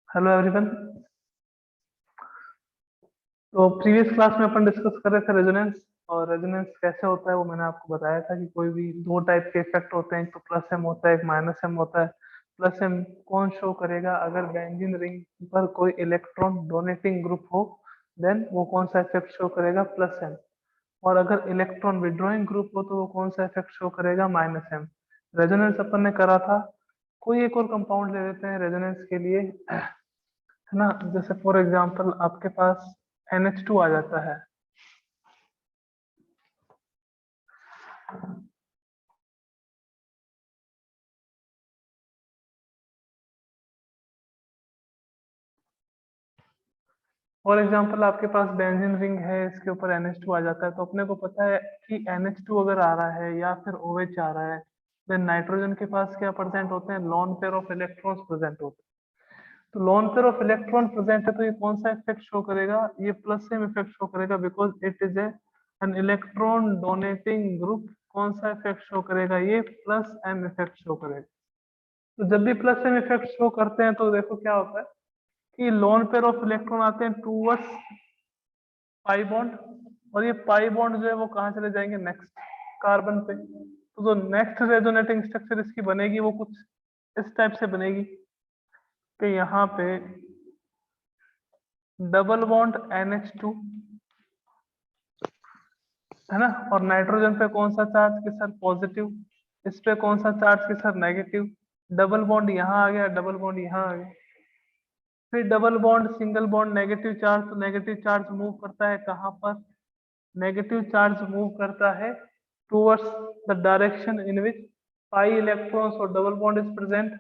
Hello everyone. तो previous class में अपन discuss कर रहे थे रेजोनेंस। और रेजोनेंस कैसे होता है वो मैंने आपको बताया था कि कोई भी दो टाइप के इफेक्ट होते हैं, एक तो प्लस एम होता है, एक माइनस एम होता है। प्लस एम कौन शो करेगा? अगर बेंजीन रिंग पर कोई इलेक्ट्रॉन डोनेटिंग ग्रुप हो, देन वो कौन सा इफेक्ट शो करेगा? Plus M. और अगर इलेक्ट्रॉन विड्रॉइंग ग्रुप हो तो वो कौन सा इफेक्ट शो करेगा? Minus M. रेजोनेंस अपन ने करा था। कोई एक और कंपाउंड ले लेते हैं रेजोनेंस के लिए, है ना। जैसे फॉर एग्जांपल आपके पास NH2 आ जाता है। फॉर एग्जांपल आपके पास बेंजीन रिंग है, इसके ऊपर NH2 आ जाता है, तो अपने को पता है कि NH2 अगर आ रहा है या फिर OH आ रहा है, देन नाइट्रोजन के पास क्या प्रेजेंट होते हैं? Lone pair of electrons present होते हैं। तो lone pair of electron present है, तो ये कौन सा इफेक्ट शो करेगा? ये प्लस सेम इफेक्ट शो करेगा, because it is an electron donating group. कौन सा इफेक्ट शो करेगा? ये प्लस एम इफेक्ट शो करेगा। तो जब भी प्लस एम इफेक्ट शो करते हैं तो देखो क्या होता है कि लोन पेयर ऑफ इलेक्ट्रॉन आते हैं टूवर्ड्स पाई बॉन्ड, और ये पाई बॉन्ड जो है वो कहाँ चले जाएंगे? नेक्स्ट कार्बन पे। तो जो नेक्स्ट रेजोनेटिंग स्ट्रक्चर इसकी बनेगी वो कुछ इस टाइप से बनेगी कि यहाँ पे डबल बॉन्ड NH2, है ना। और नाइट्रोजन पे कौन सा चार्ज के सर? पॉजिटिव। इस पे कौन सा चार्ज के सर? नेगेटिव। डबल बॉन्ड यहाँ आ गया, डबल बॉन्ड यहाँ आ गया। फिर double bond single bond negative charge, तो नेगेटिव चार्ज मूव करता है कहाँ पर? नेगेटिव चार्ज मूव करता है towards the direction in which pi electrons और डबल बॉन्ड इज प्रेजेंट।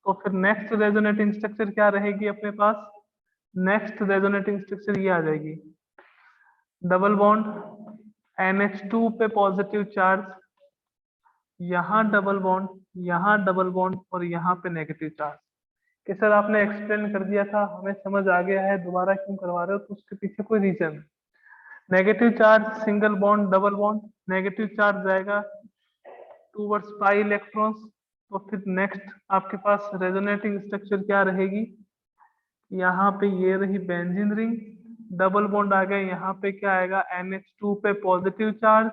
तो फिर नेक्स्ट रेजोनेटिंग स्ट्रक्चर क्या रहेगी अपने पास? नेक्स्ट रेजोनेटिंग स्ट्रक्चर ये आ जाएगी, डबल बॉन्ड NH2 पे पॉजिटिव चार्ज, यहाँ डबल बॉन्ड, यहाँ डबल बॉन्ड, और यहाँ पे नेगेटिव चार्ज। कि सर आपने एक्सप्लेन कर दिया था, हमें समझ आ गया है, दोबारा क्यों करवा रहे हो? तो उसके पीछे कोई रीजन है। Negative charge single bond double bond, negative charge जाएगा टूवर्ड्स पाई इलेक्ट्रॉन्स। तो फिर नेक्स्ट आपके पास रेजोनेटिंग स्ट्रक्चर क्या रहेगी? यहाँ पे ये रही बेंजीन रिंग, डबल बॉन्ड आ गया, यहाँ पे क्या आएगा? NH2 पे पॉजिटिव चार्ज,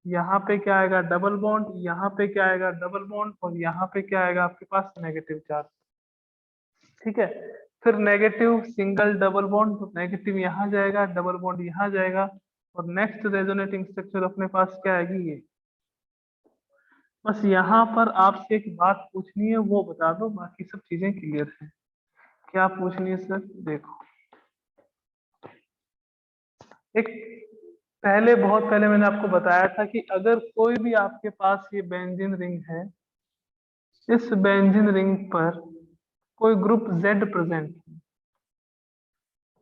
यहाँ पे क्या आएगा? डबल बॉन्ड, यहाँ पे क्या आएगा? डबल बॉन्ड, और यहाँ पे क्या आएगा आपके पास? Negative charge. ठीक है। फिर नेगेटिव सिंगल डबल बॉन्ड, तो नेगेटिव यहाँ जाएगा, डबल बॉन्ड यहाँ जाएगा, और नेक्स्ट रेजोनेटिंग स्ट्रक्चर अपने पास क्या आएगी? ये। बस यहाँ पर आपसे एक बात पूछनी है, वो बता दो, बाकी सब चीजें क्लियर है। क्या पूछनी है सर? देखो, एक पहले, बहुत पहले मैंने आपको बताया था कि अगर कोई भी आपके पास ये बेंजीन रिंग है, इस बेंजीन रिंग पर कोई ग्रुप Z प्रेजेंट है,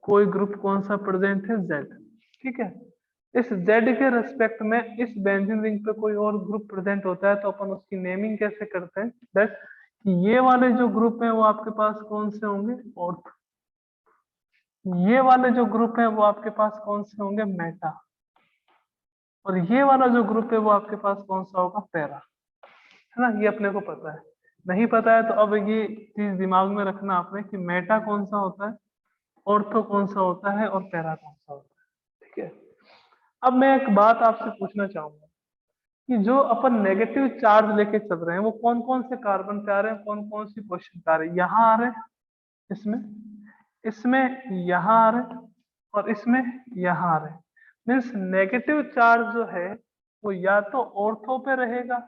कोई ग्रुप कौन सा प्रेजेंट है? Z। ठीक है। इस Z के रेस्पेक्ट में इस बेंजीन रिंग पे कोई और ग्रुप प्रेजेंट होता है, तो अपन उसकी नेमिंग कैसे करते हैं? दैट ये वाले जो ग्रुप हैं वो आपके पास कौन से होंगे? ऑर्थ। ये वाले जो ग्रुप हैं वो आपके पास कौन से होंगे? मेटा। और ये वाला जो ग्रुप है वो आपके पास कौन सा होगा? पैरा। है ना, ये अपने को पता है। नहीं पता है तो अब ये चीज दिमाग में रखना आपने कि मेटा कौन सा होता है, ऑर्थो कौन सा होता है, और पैरा कौन सा होता है। ठीक है। अब मैं एक बात आपसे पूछना चाहूंगा कि जो अपन नेगेटिव चार्ज लेके चल रहे हैं वो कौन कौन से कार्बन पे आ रहे हैं, कौन कौन सी पोजीशन पे आ रहे हैं? यहाँ आ रहे हैं, इसमें, इसमें यहाँ आ रहे हैं, और इसमें यहाँ आ रहे हैं। मीन्स नेगेटिव चार्ज जो है वो या तो ऑर्थो पे रहेगा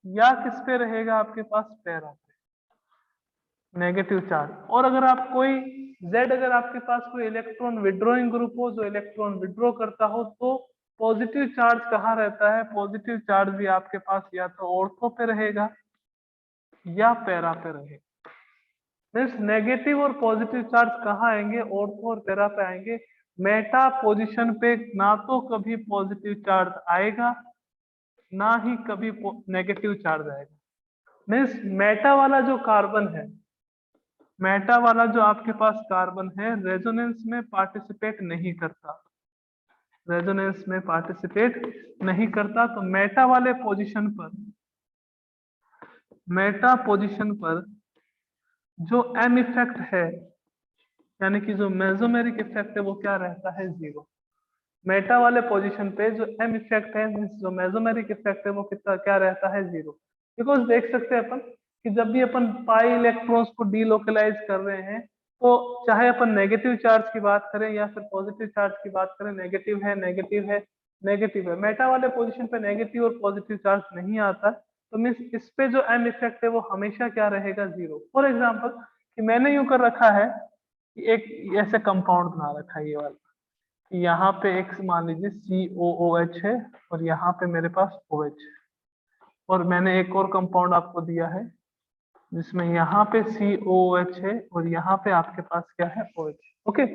या किस पे रहेगा? आपके पास पैरा पे नेगेटिव चार्ज। और अगर आप कोई Z, अगर आपके पास कोई इलेक्ट्रॉन विड्रॉइंग ग्रुप हो जो इलेक्ट्रॉन विड्रॉ करता हो, तो पॉजिटिव चार्ज कहाँ रहता है? पॉजिटिव चार्ज भी आपके पास या तो ऑर्थो पे रहेगा या पैरा पे रहेगा। मीन्स नेगेटिव और पॉजिटिव चार्ज कहाँ आएंगे? ऑर्थो और पैरा पे आएंगे। मेटा पोजीशन पे ना तो कभी पॉजिटिव चार्ज आएगा, ना ही कभी नेगेटिव चार्ज आएगा। मीन्स मेटा वाला जो कार्बन है, मेटा वाला जो आपके पास कार्बन है, रेजोनेंस में पार्टिसिपेट नहीं करता, रेजोनेंस में पार्टिसिपेट नहीं करता। तो मेटा वाले पोजीशन पर मेटा पोजीशन पर जो एम इफेक्ट है, यानी कि जो मेसोमेरिक इफेक्ट है वो क्या रहता है, 0। मेटा वाले पोजीशन पे जो एम इफेक्ट है, जो मेसोमेरिक इफेक्ट है वो कितना क्या रहता है, 0। बिकॉज देख सकते हैं अपन कि जब भी अपन पाई इलेक्ट्रॉन्स को डीलोकलाइज कर रहे हैं, तो चाहे अपन नेगेटिव चार्ज की बात करें या फिर पॉजिटिव चार्ज की बात करें, नेगेटिव है नेगेटिव है नेगेटिव है, मेटा वाले पोजीशन पे नेगेटिव और पॉजिटिव चार्ज नहीं आता, तो मीन्स इस पे जो एम इफेक्ट है वो हमेशा क्या रहेगा, 0। फॉर एग्जाम्पल कि मैंने यूं कर रखा है कि एक ऐसे कंपाउंड बना रखा है ये वाला, कि यहाँ पे एक मान लीजिए COOH है और यहाँ पे मेरे पास OH है, और मैंने एक और कंपाउंड आपको दिया है जिसमें यहाँ पे COOH है और यहाँ पे आपके पास क्या है, OH। ओके,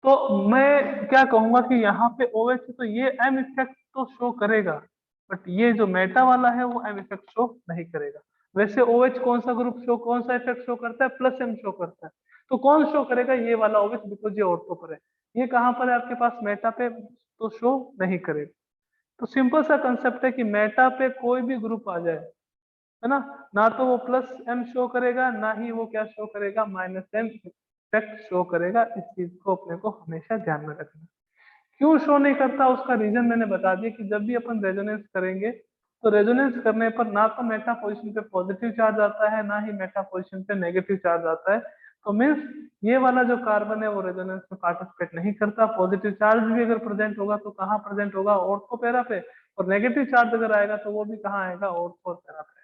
तो मैं क्या कहूंगा कि यहाँ पे OH है तो ये एम इफेक्ट तो शो करेगा, बट ये जो मेटा वाला है वो एम इफेक्ट शो नहीं करेगा। वैसे OH कौन सा ग्रुप शो, कौन सा इफेक्ट शो करता है, प्लस एम शो करता है, तो कौन शो करेगा, ये वाला OH, बिकॉज ये ऑर्थो पर है। ये कहाँ पर है आपके पास, मेटा पे, तो शो नहीं करेगा। तो सिंपल सा कंसेप्ट है कि मेटा पे कोई भी ग्रुप आ जाए, है ना, ना तो वो प्लस एम शो करेगा, ना ही वो क्या शो करेगा, माइनस एम इफेक्ट शो करेगा। इस चीज को अपने को हमेशा ध्यान में रखना। क्यों शो नहीं करता, उसका रीजन मैंने बता दिया कि जब भी अपन रेजोनेंस करेंगे, तो रेजोनेंस करने पर ना तो मेटा पोजीशन पे पॉजिटिव चार्ज आता है, ना ही मेटा पोजीशन पे नेगेटिव चार्ज आता है। तो मीन्स ये वाला जो कार्बन है वो रेजोनेंस में पार्टिसिपेट नहीं करता। पॉजिटिव चार्ज भी अगर प्रेजेंट होगा तो कहाँ प्रेजेंट होगा, ऑर्थो पैरा पे, और नेगेटिव चार्ज अगर आएगा तो वो भी कहाँ आएगा, ऑर्थो पैरा पे।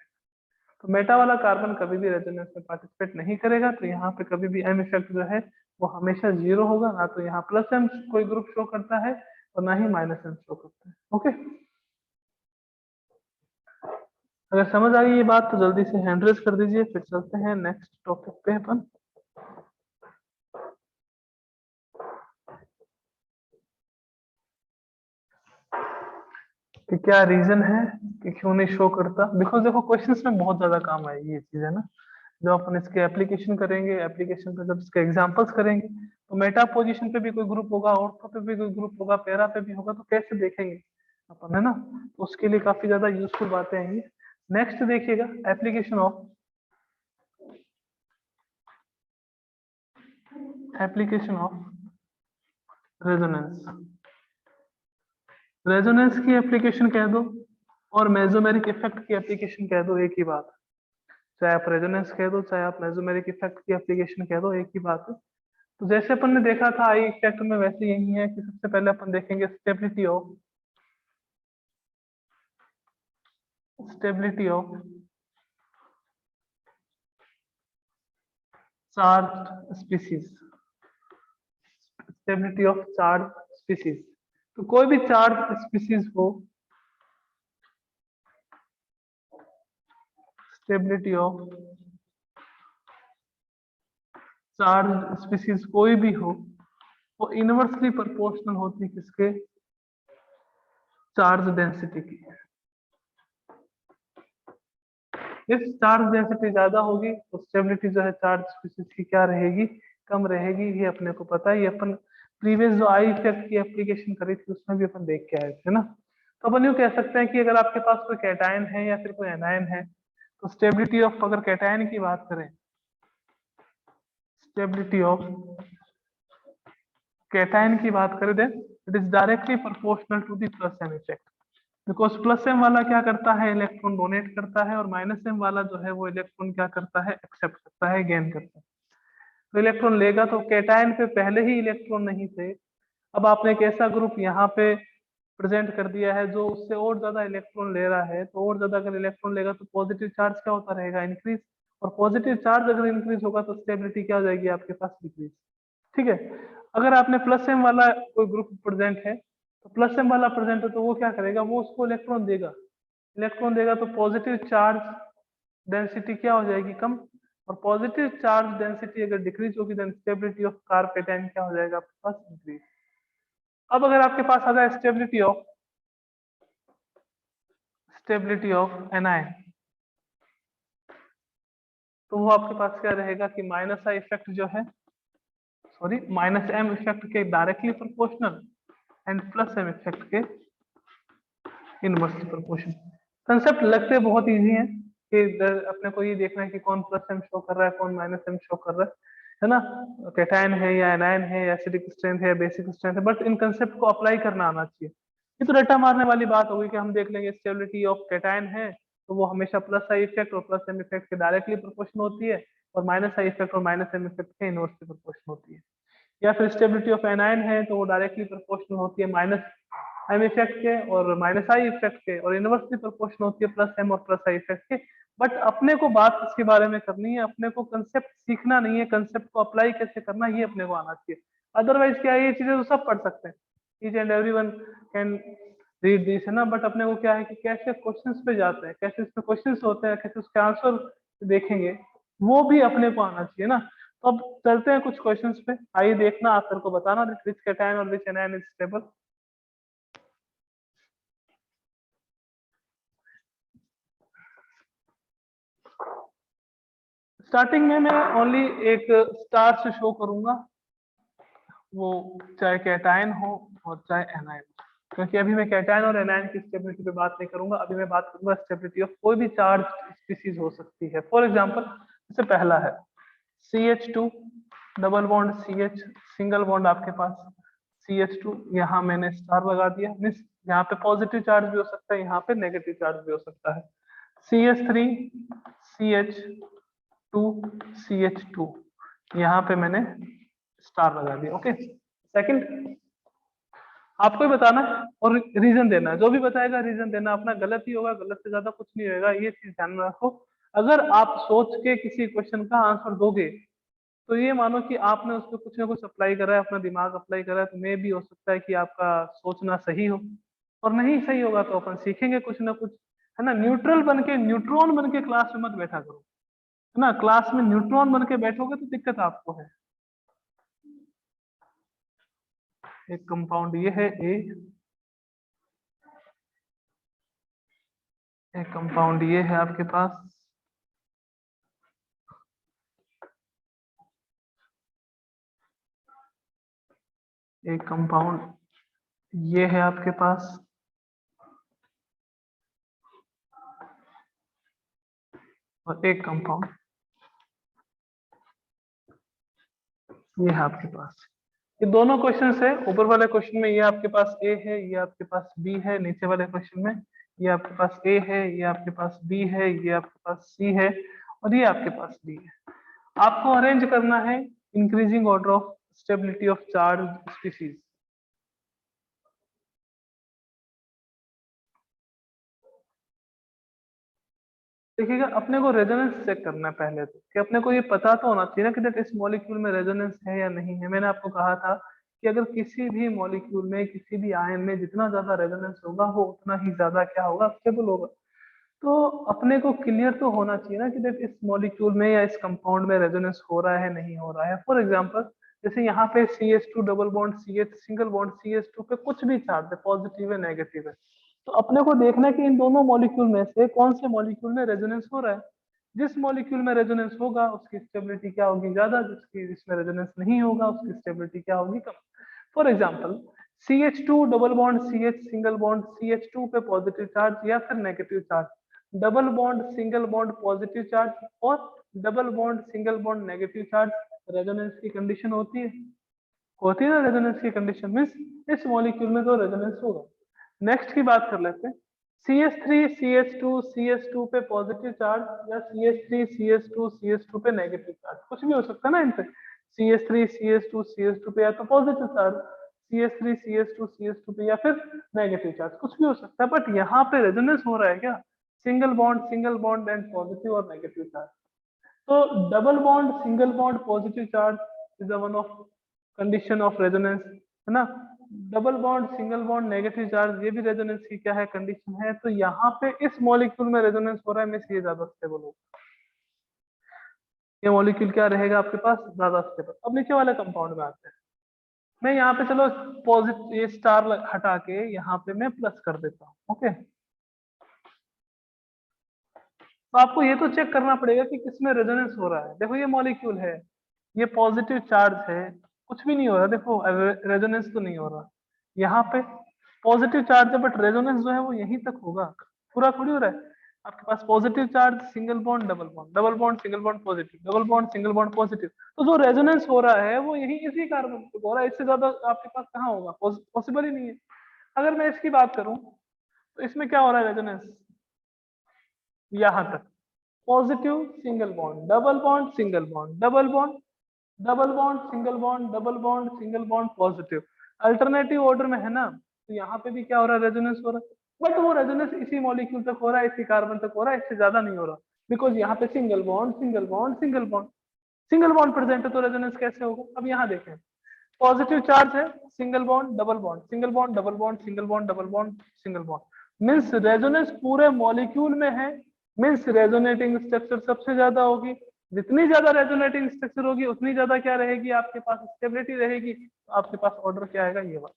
तो मेटा वाला कार्बन कभी भी रेजोनेंस में पार्टिसिपेट नहीं करेगा, तो यहाँ पे कभी भी एम इफेक्ट जो है वो हमेशा 0 होगा। ना तो यहाँ प्लस एम कोई ग्रुप शो करता है और ना ही माइनस एम शो करता है। ओके, अगर समझ आ गई ये बात तो जल्दी से हैंड रेज कर दीजिए, फिर चलते हैं नेक्स्ट टॉपिक पे अपन। कि क्या रीजन है कि क्यों नहीं शो करता, बिकॉज देखो क्वेश्चंस में बहुत ज्यादा काम आएगी ये चीज, है ना। जब अपन इसके एप्लीकेशन करेंगे, एप्लीकेशन पे जब इसके एग्जांपल्स करेंगे, तो मेटा पोजीशन पे भी कोई ग्रुप होगा, ऑर्थो पे भी कोई ग्रुप होगा, पैरा पे भी होगा, तो कैसे देखेंगे अपन, है ना। तो उसके लिए काफी ज्यादा यूजफुल बातें आएंगी। नेक्स्ट देखिएगा, एप्लीकेशन ऑफ रेजोनेंस। रेजोनेंस की एप्लीकेशन कह दो और मेसोमेरिक इफेक्ट की एप्लीकेशन कह दो, एक ही बात। चाहे आप रेजोनेंस कह दो, चाहे आप मेसोमेरिक इफेक्ट की एप्लीकेशन कह दो, एक ही बात है। तो जैसे अपन ने देखा था आई इफेक्ट में, वैसे यही है कि सबसे पहले अपन देखेंगे stability of charge species, stability of charge species. तो कोई भी चार्ज स्पीसीज हो, स्टेबिलिटी ऑफ चार्ज स्पीसीज कोई भी हो, वो इनवर्सली प्रोपोर्शनल होती है किसके, चार्ज डेंसिटी की। इफ चार्ज डेंसिटी ज्यादा होगी तो स्टेबिलिटी जो है चार्ज स्पीसीज की क्या रहेगी, कम रहेगी। ये अपने को पता है, ये अपन प्रीवियस जो आई इफेक्ट की एप्लीकेशन करी थी उसमें भी अपन देख के आए थे ना। तो अपन यूं कह सकते हैं कि अगर आपके पास कोई कैटायन है या फिर कोई एनायन है, तो स्टेबिलिटी ऑफ, अगर कैटायन की बात करें, स्टेबिलिटी ऑफ कैटायन की बात करें, then it is directly proportional to the plus M effect. Because plus M वाला क्या करता है, इलेक्ट्रॉन डोनेट करता है, और माइनस एम वाला जो है वो इलेक्ट्रॉन क्या करता है, एक्सेप्ट करता है, गेन करता है। तो इलेक्ट्रॉन लेगा, तो कैटायन पे पहले ही इलेक्ट्रॉन नहीं थे, अब आपने एक ऐसा ग्रुप यहाँ पे प्रेजेंट कर दिया है जो उससे और ज्यादा इलेक्ट्रॉन ले रहा है, तो और ज्यादा अगर इलेक्ट्रॉन लेगा तो पॉजिटिव चार्ज क्या होता रहेगा, इंक्रीज। और पॉजिटिव चार्ज अगर इंक्रीज होगा तो स्टेबिलिटी क्या हो जाएगी आपके पास, डिक्रीज। ठीक है, अगर आपने प्लस एम वाला कोई ग्रुप प्रेजेंट है, तो प्लस एम वाला प्रेजेंट है तो वो क्या करेगा, वो उसको इलेक्ट्रॉन देगा, इलेक्ट्रॉन देगा तो पॉजिटिव चार्ज डेंसिटी क्या हो जाएगी, कम। और पॉजिटिव चार्ज डेंसिटी अगर डिक्रीज होगी, देन स्टेबिलिटी ऑफ कार्पेटाइन क्या हो जाएगा आपके पास, इंक्रीज। अब अगर आपके पास आ जाए स्टेबिलिटी ऑफ एनायन, तो वो आपके पास क्या रहेगा कि माइनस आई इफेक्ट जो है, सॉरी माइनस एम इफेक्ट के directly proportional and plus M effect के इनवर्सली प्रोपोर्शनल। कंसेप्ट लगते बहुत इजी है, कि अपने को ये देखना है कि कौन प्लस एम शो कर रहा है, कौन माइनस एम शो कर रहा है ना, कैटायन है या एनायन है या एसिडिक स्ट्रेंथ है या बेसिक स्ट्रेंथ है, बट इन कंसेप्ट को अप्लाई करना आना चाहिए। ये तो रट्टा मारने वाली बात होगी कि हम देख लेंगे स्टेबिलिटी ऑफ कैटायन है तो वो हमेशा प्लस आई इफेक्ट और प्लस एम इफेक्ट के डायरेक्टली प्रोपोर्शनल होती है, और माइनस आई इफेक्ट और माइनस एम इफेक्ट के इनवर्सली प्रोपोर्शनल होती है। या फिर स्टेबिलिटी ऑफ एनायन है तो वो डायरेक्टली प्रोपोर्शनल होती है माइनस एम इफेक्ट के और माइनस आई इफेक्ट के, और इनवर्सली प्रोपोर्शनल होती है प्लस एम और प्लस आई इफेक्ट के। बट अपने को बात इसके बारे में करनी है, अपने को कंसेप्ट सीखना नहीं है, कंसेप्ट को अप्लाई कैसे करना ये अपने को आना चाहिए। अदरवाइज क्या है, ये चीजें तो सब पढ़ सकते हैं, each and everyone can read this, है ना, बट अपने को क्या है कि कैसे क्वेश्चंस पे जाते हैं, कैसे इसमें क्वेश्चंस होते हैं, कैसे उसके आंसर देखेंगे, वो भी अपने को आना चाहिए ना। तो अब चलते हैं कुछ क्वेश्चंस पे, आइए देखना, आंसर को बताना, विच कैटायन और विच एनायन इज स्टेबल। स्टार्टिंग में मैं ओनली एक स्टार से शो करूंगा, वो चाहे कैटायन हो और चाहे एनायन, क्योंकि अभी मैं कैटायन और एनायन की स्टेबिलिटी पे बात नहीं करूंगा, अभी मैं बात करूंगा स्टेबिलिटी ऑफ कोई भी चार्ज स्पीसीज हो सकती है। फॉर एग्जांपल जैसे पहला है CH2 double bond CH, single bond आपके पास CH2, यहाँ मैंने स्टार लगा दिया, मीन्स यहाँ पे पॉजिटिव चार्ज भी हो सकता है, यहाँ पे नेगेटिव चार्ज भी हो सकता है। CH3 CH2 CH2, यहाँ पे मैंने स्टार लगा दिया। ओके, सेकंड आपको ही बताना है और रीजन देना है, जो भी बताएगा रीजन देना, अपना गलत ही होगा, गलत से ज्यादा कुछ नहीं होगा, ये चीज ध्यान में रखो। अगर आप सोच के किसी क्वेश्चन का आंसर दोगे तो ये मानो कि आपने उस पर कुछ ना कुछ अप्लाई करा है, अपना दिमाग अप्लाई करा है, तो मे भी हो सकता है कि आपका सोचना सही हो, और नहीं सही होगा तो अपन सीखेंगे कुछ ना कुछ, है ना। न्यूट्रल बन के, न्यूट्रॉन बन के क्लास में मत बैठा करो, है ना, क्लास में न्यूट्रॉन बन के बैठोगे तो दिक्कत आपको है। एक कंपाउंड ये है ए, एक कंपाउंड ये है आपके पास, एक कंपाउंड ये है आपके पास, और एक कंपाउंड ये है आपके पास। ये दोनों क्वेश्चन है, ऊपर वाले क्वेश्चन में ये आपके पास ए है, ये आपके पास बी है, नीचे वाले क्वेश्चन में ये आपके पास ए है, ये आपके पास बी है, ये आपके पास सी है, और ये आपके पास डी है। आपको अरेंज करना है increasing order of stability of charge species. देखिएगा, अपने को रेजोनेंस चेक करना है पहले तो, कि अपने को ये पता तो होना चाहिए ना कि दैट इस मॉलिक्यूल में रेजोनेंस है या नहीं है। मैंने आपको कहा था कि अगर किसी भी मॉलिक्यूल में, किसी भी आयन में जितना ज्यादा रेजोनेंस होगा वो उतना ही ज्यादा क्या होगा, स्टेबल होगा। तो अपने को क्लियर तो होना चाहिए ना कि दैट इस मॉलिक्यूल में या इस कंपाउंड में रेजोनेंस हो रहा है नहीं हो रहा है। फॉर एग्जांपल जैसे यहाँ पे CH2 double bond CH, single bond CH2 पे कुछ भी चार्ज है, पॉजिटिव है नेगेटिव है, तो अपने को देखना है कि इन दोनों मॉलिक्यूल में से कौन से मॉलिक्यूल में रेजोनेंस हो रहा है। जिस मॉलिक्यूल में रेजोनेंस होगा उसकी स्टेबिलिटी क्या होगी, ज्यादा, जिसकी जिसमें रेजोनेंस नहीं होगा उसकी स्टेबिलिटी क्या होगी, कम। For example CH2 double bond CH, single bond CH2 पे पॉजिटिव चार्ज या फिर negative charge, double bond single bond positive charge और double bond single bond negative charge, resonance की कंडीशन होती है ना, रेजोनेंस की कंडीशन मींस इस मॉलिक्यूल में तो रेजोनेंस होगा। नेक्स्ट की बात कर लेते हैं, CH3 CH2 CH2 पे पॉजिटिव चार्ज या CH3 CH2 CH2 पे नेगेटिव चार्ज, कुछ भी हो सकता है ना इनसे, CH3 CH2 CH2 पे या तो positive charge, CH3 CH2 CH2 पे या फिर नेगेटिव चार्ज, कुछ भी हो सकता है, बट यहाँ पे रेजोनेंस हो रहा है क्या, सिंगल बॉन्ड एंड पॉजिटिव और नेगेटिव चार्ज। तो double bond single bond positive charge is one of condition of resonance, है ना। Double bond single bond negative charge, ये भी रेजोनेंस की क्या है, कंडीशन है। तो यहाँ पे इस मॉलिक्यूल में रेजोनेंस हो रहा है, मींस ये ज्यादा स्टेबल होगा, ये मॉलिक्यूल क्या रहेगा आपके पास, ज्यादा स्टेबल। अब नीचे वाले कंपाउंड में आते हैं, मैं यहाँ पे चलो पॉजिटिव ये स्टार हटा के यहाँ पे मैं प्लस कर देता हूँ। ओके, तो आपको ये तो चेक करना पड़ेगा कि किसमें रेजोनेंस हो रहा है। देखो ये मॉलिक्यूल है, ये पॉजिटिव चार्ज है, कुछ भी नहीं हो रहा, देखो रेजोनेंस तो नहीं हो रहा, यहाँ पे पॉजिटिव चार्ज है बट रेजोनेंस जो है वो यहीं तक होगा, पूरा थोड़ी हो रहा है। आपके पास positive charge, single bond double bond, double bond single bond positive, double bond single bond positive. तो जो रेजोनेंस हो रहा है वो यही इसी कार्बन पे हो रहा है, इससे ज्यादा आपके पास कहाँ होगा, पॉसिबल ही नहीं है। अगर मैं इसकी बात करूं तो इसमें क्या हो रहा है रेजोनेंस, यहां तक positive single bond double bond single bond double bond, double bond single bond double bond single bond positive, alternative order में है ना, तो यहाँ पे भी क्या हो रहा है, रेजोनेंस हो रहा है। बट वो रेजोनेंस इसी मॉलिक्यूल तक हो रहा है, इसी कार्बन तक हो रहा है, इससे ज्यादा नहीं हो रहा, बिकॉज यहाँ पे single bond single bond single bond, single bond present है तो रेजोनेंस कैसे होगा। अब यहाँ देखें, पॉजिटिव चार्ज है, single bond double bond single bond double bond single bond double bond single bond, means resonance पूरे मॉलिक्यूल में है, मीन्स रेजोनेटिंग स्ट्रक्चर सबसे ज्यादा होगी। जितनी ज्यादा रेजोनेटिंग स्ट्रक्चर होगी उतनी ज्यादा क्या रहेगी आपके पास, स्टेबिलिटी रहेगी। तो आपके पास ऑर्डर क्या आएगा, ये वाला,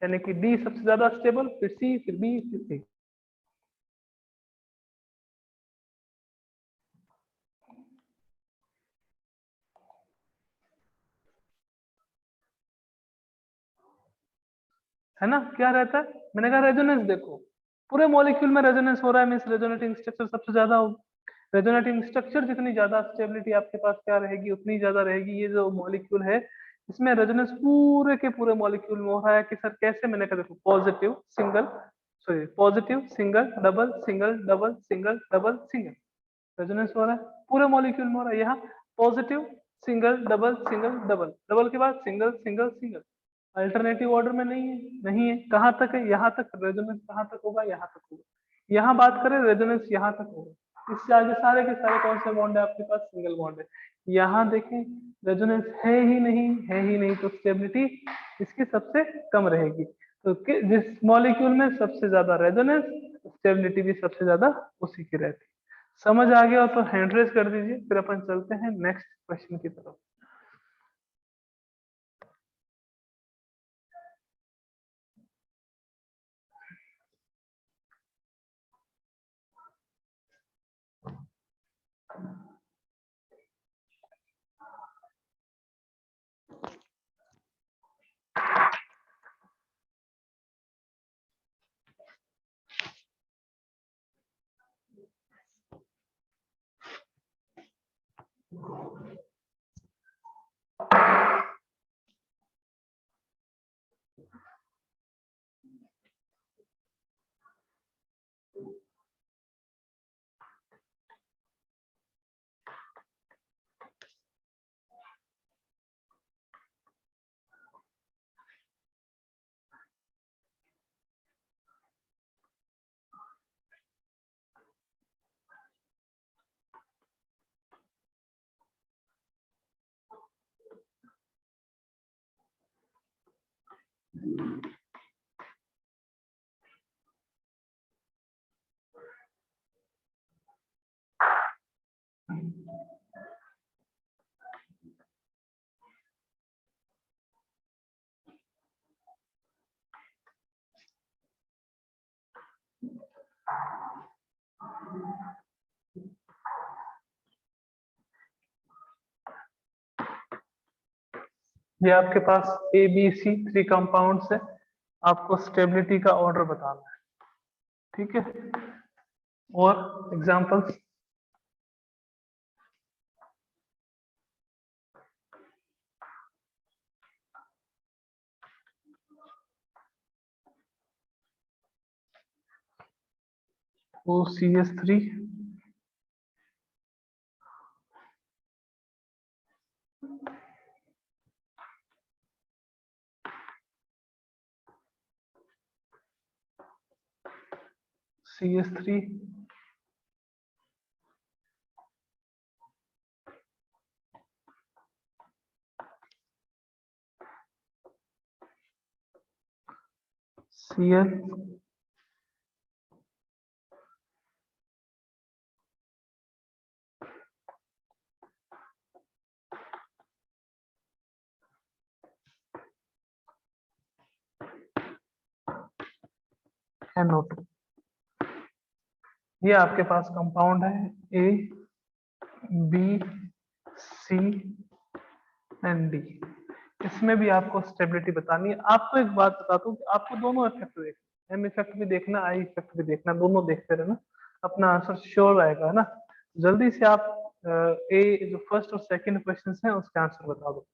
यानी कि डी सबसे ज्यादा स्टेबल, फिर सी, फिर बी, फिर सी। है ना, क्या रहता है, मैंने कहा रेजोनेंस देखो, पूरे मॉलिक्यूल में रेजोनेंस हो रहा है, मीन्स रेजोनेटिंग स्ट्रक्चर सबसे ज्यादा होगी। रेजोनेटिंग स्ट्रक्चर जितनी ज्यादा, स्टेबिलिटी आपके पास क्या रहेगी, उतनी ज्यादा रहेगी। ये जो मॉलिक्यूल है इसमें रेजोनेंस पूरे के पूरे मॉलिक्यूल में हो रहा है कि सर कैसे, मैंने कहा देखो positive single, sorry positive single double single, resonance हो रहा है पूरे मॉलिक्यूल में हो रहा है। यहाँ पॉजिटिव सिंगल डबल, डबल के बाद single single single, alternative order में नहीं है, नहीं है, कहाँ तक है, यहाँ तक, रेजोनेंस कहाँ तक होगा, यहाँ तक होगा। यहाँ बात करें रेजोनेंस यहाँ तक होगा, इससे आगे सारे के सारे कौन से बॉन्ड है आपके पास, सिंगल बॉन्ड है। यहाँ देखें रेजोनेंस है ही नहीं, है ही नहीं, तो स्टेबिलिटी इसकी सबसे कम रहेगी। तो जिस मॉलिक्यूल में सबसे ज्यादा रेजोनेंस, स्टेबिलिटी भी सबसे ज्यादा उसी की रहती है। समझ आ गया तो हैंड रेज कर दीजिए, फिर अपन चलते हैं नेक्स्ट क्वेश्चन की तरफ। ये आपके पास ए बी सी 3 कंपाउंड्स है, आपको स्टेबिलिटी का ऑर्डर बताना है, ठीक है। और examples, OCH3, CH3, Cl, NO2। ये आपके पास कंपाउंड है A B C and D. इसमें भी आपको स्टेबिलिटी बतानी है। आपको एक बात बताता हूँ कि आपको दोनों इफेक्ट देखना, एम इफेक्ट भी देखना, आई इफेक्ट भी देखना, दोनों देखते रहना। अपना आंसर श्योर आएगा, है ना। जल्दी से आप ए जो फर्स्ट और सेकंड क्वेश्चन है उसका आंसर बता दो।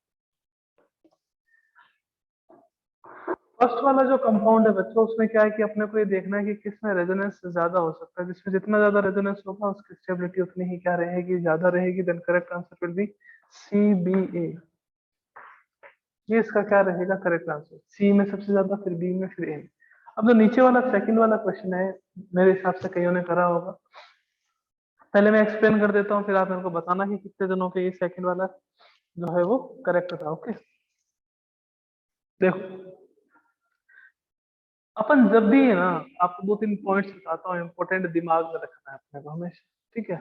फर्स्ट वाला जो कंपाउंड है बच्चों, उसमें क्या है कि अपने को ये देखना है कि किसमें रेजोनेंस ज्यादा हो सकता है। जिसमें जितना ज्यादा रेजोनेंस होगा उसकी स्टेबिलिटी उतनी ही क्या रहेगी, ज्यादा रहेगी। Then correct answer will be CBA। ये इसका क्या रहेगा करेक्ट आंसर, सी में सबसे ज्यादा, फिर बी में, फिर ए में। अब जो नीचे वाला सेकंड वाला क्वेश्चन है, मेरे हिसाब से कईयों ने करा होगा। पहले मैं एक्सप्लेन कर देता हूँ, फिर आप मेरे को बताना कि कितने जनों के ये सेकंड वाला जो है वो करेक्ट था। ओके, देखो अपन जब भी है ना, आपको दो तीन पॉइंट्स बताता हूँ इंपॉर्टेंट, दिमाग में रखना है अपने को हमेशा, ठीक है।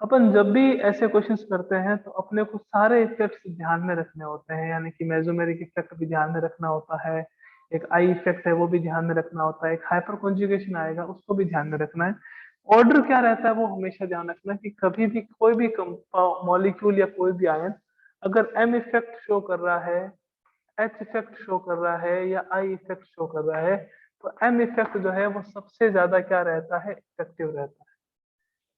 अपन जब भी ऐसे क्वेश्चंस करते हैं तो अपने को सारे इफेक्ट्स ध्यान में रखने होते हैं, यानी कि मेसोमेरिक इफेक्ट भी ध्यान में रखना होता है, एक आई इफेक्ट है वो भी ध्यान में रखना होता है, एक हाइपर कॉन्जुगेशन आएगा उसको भी ध्यान में रखना है। ऑर्डर क्या रहता है वो हमेशा ध्यान रखना कि कभी भी कोई भी मॉलिक्यूल या कोई भी आयन अगर एम इफेक्ट शो कर रहा है, एच इफेक्ट शो कर रहा है या आई इफेक्ट शो कर रहा है, तो एम इफेक्ट जो है वो सबसे ज्यादा क्या रहता है, इफेक्टिव रहता है।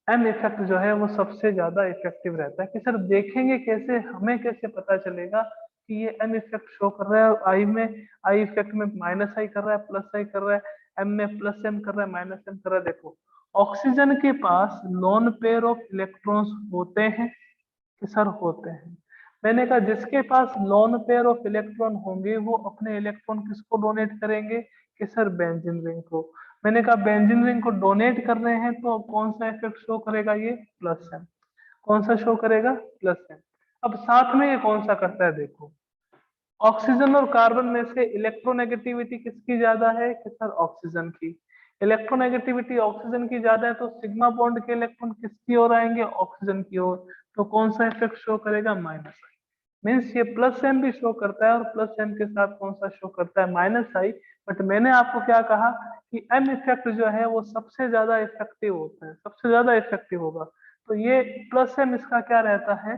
एम इफेक्ट जो है वो सबसे ज्यादा इफेक्टिव रहता है। कि सर देखेंगे कैसे, हमें कैसे पता चलेगा कि ये एम इफेक्ट शो कर रहा है और आई में, आई इफेक्ट में माइनस आई कर रहा है, प्लस आई कर रहा है, एम में प्लस एम कर रहा है, माइनस एम कर रहा है। देखो ऑक्सीजन के पास लोन पेयर ऑफ इलेक्ट्रॉन्स होते हैं कि सर होते हैं। मैंने कहा जिसके पास लोन पेयर ऑफ इलेक्ट्रॉन होंगे वो अपने इलेक्ट्रॉन किसको डोनेट करेंगे, कि सर बेंजीन रिंग को। मैंने कहा बेंजीन रिंग को डोनेट कर रहे हैं तो कौन सा इफेक्ट शो करेगा, ये प्लस एम। कौन सा शो करेगा, प्लस एम। अब साथ में ये कौन सा करता है, देखो ऑक्सीजन और कार्बन में से इलेक्ट्रोनेगेटिविटी किसकी ज्यादा है, कि सर ऑक्सीजन की। इलेक्ट्रोनेगेटिविटी ऑक्सीजन की ज्यादा है तो सिग्मा बॉन्ड के इलेक्ट्रॉन किसकी ओर आएंगे, ऑक्सीजन की ओर। तो कौन सा इफेक्ट शो करेगा, माइनस आई। मीन्स ये प्लस एम भी शो करता है और प्लस एम के साथ कौन सा शो करता है, माइनस आई। बट मैंने आपको क्या कहा कि एम इफेक्ट जो है वो सबसे ज्यादा इफेक्टिव होता है, सबसे ज्यादा इफेक्टिव होगा। तो ये प्लस एम इसका क्या रहता है,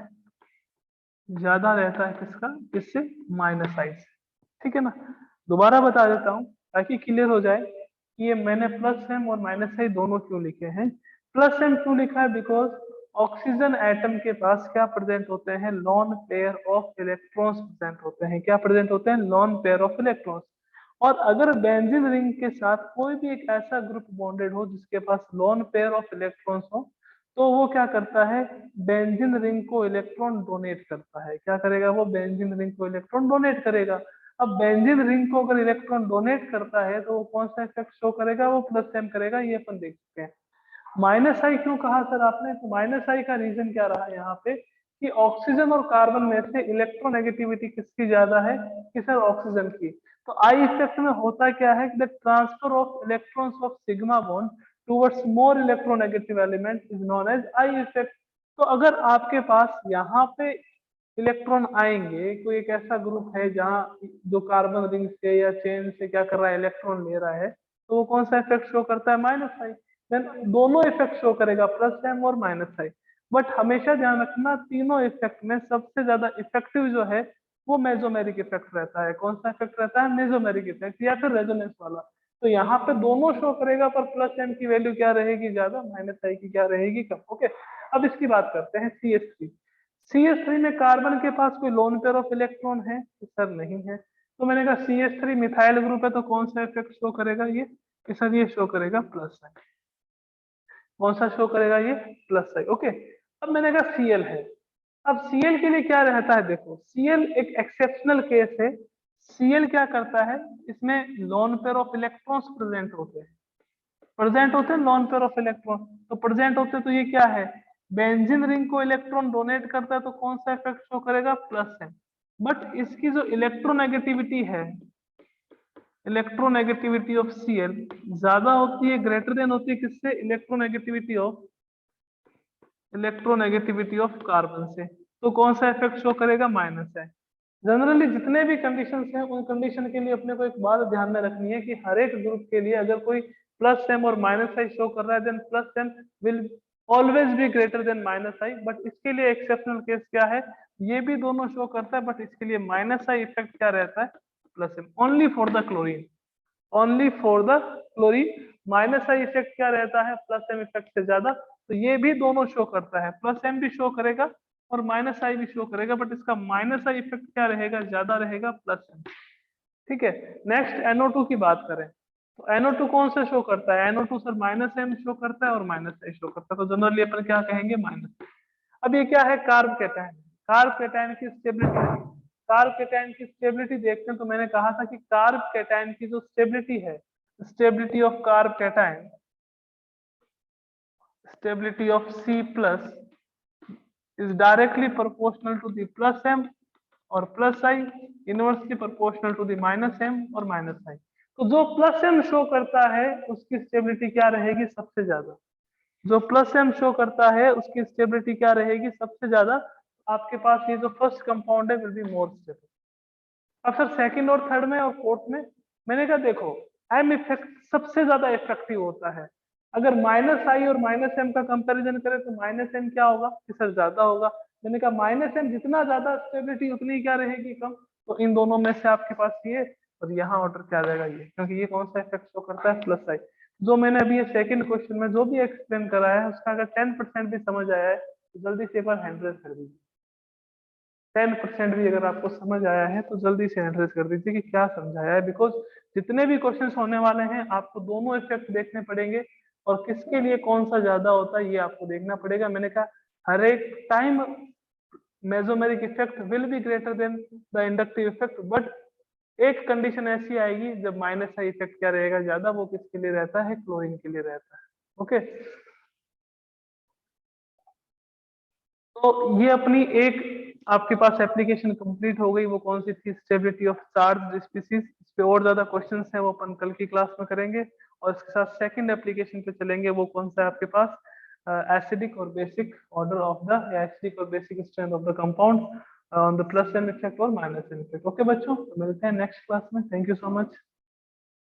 ज्यादा रहता है किसका, किससे, माइनस आई से। ठीक है ना। दोबारा बता देता हूँ ताकि क्लियर हो जाए कि ये मैंने प्लस एम और माइनस आई दोनों क्यों लिखे हैं। प्लस एम क्यों लिखा है, बिकॉज ऑक्सीजन एटम के पास क्या प्रेजेंट होते हैं, lone pair of electrons present होते हैं। क्या प्रेजेंट होते हैं, लॉन पेयर ऑफ इलेक्ट्रॉन्स। और अगर बेंजीन रिंग के साथ कोई भी एक ऐसा ग्रुप बॉन्डेड हो जिसके पास लॉन पेयर ऑफ इलेक्ट्रॉन्स हो, तो वो क्या करता है, बेंजीन रिंग को इलेक्ट्रॉन डोनेट करता है। क्या करेगा वो, बेंजीन रिंग को इलेक्ट्रॉन डोनेट करेगा। अब बेंजीन रिंग को अगर इलेक्ट्रॉन डोनेट करता है तो वो कौन सा इफेक्ट शो करेगा, वो प्लस एम करेगा। ये अपन देख चुके हैं। माइनस आई क्यों कहा सर आपने, तो माइनस आई का रीजन क्या रहा यहाँ पे कि ऑक्सीजन और कार्बन में से इलेक्ट्रोनेगेटिविटी किसकी ज्यादा है, कि सर ऑक्सीजन की। तो आई इफेक्ट में होता क्या है कि the transfer of electrons of sigma bond towards more electronegative element is known as I effect. तो अगर आपके पास यहाँ पे इलेक्ट्रॉन आएंगे, कोई एक ऐसा ग्रुप है जहाँ जो कार्बन रिंग से या चेन से क्या कर रहा है, इलेक्ट्रॉन ले रहा है, तो वो कौन सा इफेक्ट शो करता है, माइनस आई। देन दोनों इफेक्ट शो करेगा, प्लस एम और माइनस आई। बट हमेशा ध्यान रखना तीनों इफेक्ट में सबसे ज्यादा इफेक्टिव जो है वो मेसोमेरिक इफेक्ट रहता है। कौन सा इफेक्ट रहता है, मेसोमेरिक इफेक्ट या फिर रेजोनेंस वाला। तो यहाँ पे दोनों शो करेगा पर प्लस एम की वैल्यू क्या रहेगी ज्यादा, माइनस आई की क्या रहेगी कम। ओके, अब इसकी बात करते हैं CH3। CH3 में कार्बन के पास कोई लोन पेयर ऑफ इलेक्ट्रॉन है, तो सर नहीं है। तो मैंने कहा CH3 मिथाइल ग्रुप है तो कौन सा इफेक्ट शो करेगा ये, कि सर ये शो करेगा प्लस आई। कौन सा शो करेगा ये, प्लस आई। ओके, अब मैंने कहा Cl है। अब Cl के लिए क्या रहता है, देखो Cl एक एक्सेप्शनल केस है। Cl क्या करता है, इसमें lone pair of electrons present होते हैं, प्रेजेंट होते हैं लॉन पेयर ऑफ इलेक्ट्रॉन। तो प्रेजेंट होते हैं तो ये क्या है, बेंजीन रिंग को इलेक्ट्रॉन डोनेट करता है तो कौन सा इफेक्ट शो करेगा, प्लस है। बट इसकी जो इलेक्ट्रोनेगेटिविटी है, इलेक्ट्रोनेगेटिविटी ऑफ Cl ज्यादा होती है, ग्रेटर देन होती है किससे, electronegativity of, electronegativity of carbon से। तो कौन सा इफेक्ट शो करेगा, माइनस है। जनरली जितने भी कंडीशंस हैं उन कंडीशन के लिए अपने को एक बात ध्यान में रखनी है कि हर एक ग्रुप के लिए अगर कोई प्लस एम और माइनस आई शो कर रहा है then plus M will always be greater than minus I. But इसके लिए एक्सेप्शनल केस क्या है, ये भी दोनों शो करता है बट इसके लिए माइनस आई इफेक्ट क्या रहता है, plus M, only for the chlorine, only for the chlorine. Minus I effect क्या रहता है, प्लस एम इफेक्ट से ज्यादा। तो ये भी दोनों शो करता है, प्लस एम भी शो करेगा और माइनस आई भी शो करेगा, बट इसका माइनस आई इफेक्ट क्या रहेगा, ज्यादा रहेगा प्लस एम। ठीक है। नेक्स्ट NO2 की बात करें तो NO2 कौन सा शो करता है, NO2 sir minus M show करता है और माइनस आई शो करता है, तो जनरली अपन क्या कहेंगे, माइनस। अब ये क्या है, कार्ब कैटायन। कार्ब कैटायन की स्टेबिलिटी, कार्ब कैटायन की स्टेबिलिटी देखते हैं तो मैंने कहा था कि कार्ब कैटायन की जो स्टेबिलिटी है, stability of carbocation, stability of C plus is directly proportional to the plus M और plus I, inversely proportional to the minus M और माइनस आई। तो जो प्लस एम शो करता है उसकी स्टेबिलिटी क्या रहेगी, सबसे ज्यादा। जो प्लस एम शो करता है उसकी स्टेबिलिटी क्या रहेगी, सबसे ज्यादा। आपके पास ये जो फर्स्ट कंपाउंड है विल बी मोर स्टेबल। अब सर सेकंड और थर्ड में और फोर्थ में, मैंने कहा देखो एम इफेक्ट सबसे ज्यादा इफेक्टिव होता है। अगर माइनस आई और माइनस एम का कंपैरिजन करें तो माइनस एम क्या होगा, कि सर ज्यादा होगा। मैंने कहा माइनस एम जितना ज्यादा स्टेबिलिटी उतनी क्या रहेगी, कम। तो इन दोनों में से आपके पास ये और यहाँ ऑर्डर क्या आ जाएगा, ये, क्योंकि ये कौन सा इफेक्ट शो करता है, प्लस आई। जो मैंने अभी ये सेकंड क्वेश्चन में जो भी एक्सप्लेन कराया है उसका अगर 10% भी समझ आया है तो जल्दी से एक बार हैंड रेज कर दीजिए। 10% भी अगर आपको समझ आया है तो जल्दी से एड्रेस कर दीजिए कि क्या समझाया है, बिकॉज जितने भी क्वेश्चंस होने वाले हैं आपको दोनों इफेक्ट देखने पड़ेंगे और किसके लिए कौन सा ज्यादा होता है ये आपको देखना पड़ेगा। मैंने कहा हर एक time mesomeric effect will be greater then the inductive effect, but एक कंडीशन ऐसी आएगी जब माइनस आई इफेक्ट क्या रहेगा ज्यादा, वो किसके लिए रहता है, क्लोरीन के लिए रहता है। ओके, तो ये अपनी एक आपके पास एप्लीकेशन कंप्लीट हो गई। वो कौन सी थी, स्टेबिलिटी ऑफ चार्ज स्पीसीज। इस पे और ज्यादा क्वेश्चंस हैं वो अपन कल की क्लास में करेंगे। और इसके साथ सेकंड एप्लीकेशन पे चलेंगे, वो कौन सा है आपके पास, एसिडिक और basic order of the, acidic और basic strength of the compound on the plus N effect और माइनस एन इफेक्ट। ओके बच्चों, तो मिलते हैं नेक्स्ट क्लास में। Thank you so much.